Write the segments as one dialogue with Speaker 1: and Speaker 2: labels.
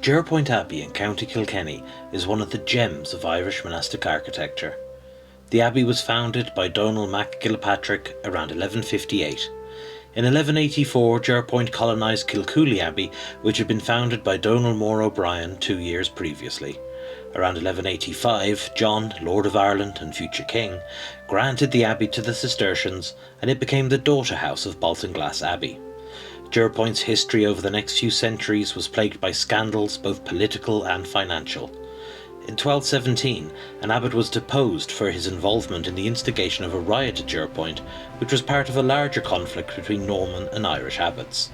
Speaker 1: Jerpoint Abbey in County Kilkenny is one of the gems of Irish monastic architecture. The abbey was founded by Donald Mac Gilpatrick around 1158. In 1184, Jerpoint colonised Kilcooley Abbey, which had been founded by Donald More O'Brien 2 years previously. Around 1185, John, Lord of Ireland and future king, granted the abbey to the Cistercians, and it became the daughter house of Baltinglass Abbey. Jerpoint's history over the next few centuries was plagued by scandals, both political and financial. In 1217, an abbot was deposed for his involvement in the instigation of a riot at Jerpoint, which was part of a larger conflict between Norman and Irish abbots.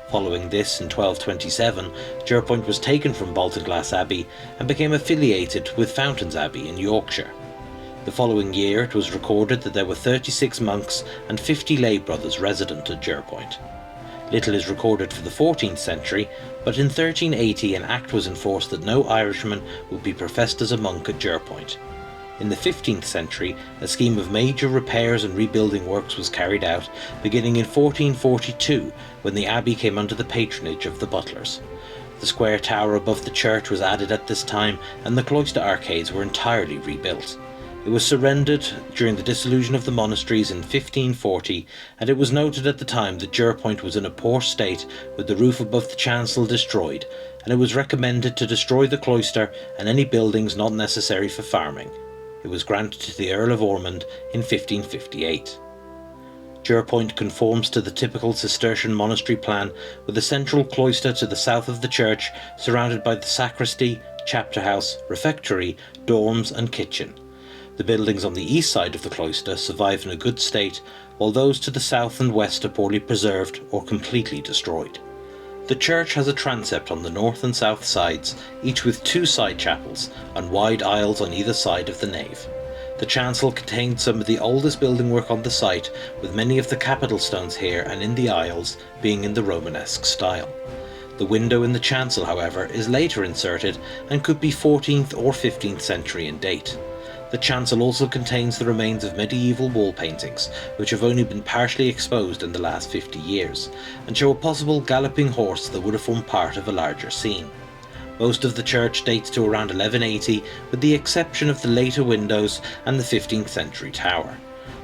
Speaker 1: Following this, in 1227, Jerpoint was taken from Baltinglass Abbey and became affiliated with Fountains Abbey in Yorkshire. The following year it was recorded that there were 36 monks and 50 lay brothers resident at Jerpoint. Little is recorded for the 14th century, but in 1380 an act was enforced that no Irishman would be professed as a monk at Jerpoint. In the 15th century, a scheme of major repairs and rebuilding works was carried out, beginning in 1442, when the abbey came under the patronage of the Butlers. The square tower above the church was added at this time, and the cloister arcades were entirely rebuilt. It was surrendered during the dissolution of the monasteries in 1540, and it was noted at the time that Jerpoint was in a poor state with the roof above the chancel destroyed, and it was recommended to destroy the cloister and any buildings not necessary for farming. It was granted to the Earl of Ormond in 1558. Jerpoint conforms to the typical Cistercian monastery plan, with a central cloister to the south of the church, surrounded by the sacristy, chapter house, refectory, dorms and kitchen. The buildings on the east side of the cloister survive in a good state, while those to the south and west are poorly preserved or completely destroyed. The church has a transept on the north and south sides, each with 2 side chapels and wide aisles on either side of the nave. The chancel contains some of the oldest building work on the site, with many of the capital stones here and in the aisles being in the Romanesque style. The window in the chancel, however, is later inserted and could be 14th or 15th century in date. The chancel also contains the remains of medieval wall paintings, which have only been partially exposed in the last 50 years, and show a possible galloping horse that would have formed part of a larger scene. Most of the church dates to around 1180, with the exception of the later windows and the 15th century tower.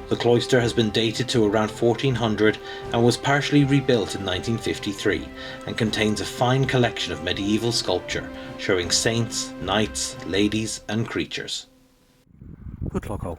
Speaker 1: The cloister has been dated to around 1400 and was partially rebuilt in 1953, and contains a fine collection of medieval sculpture showing saints, knights, ladies and creatures.
Speaker 2: Good luck, all.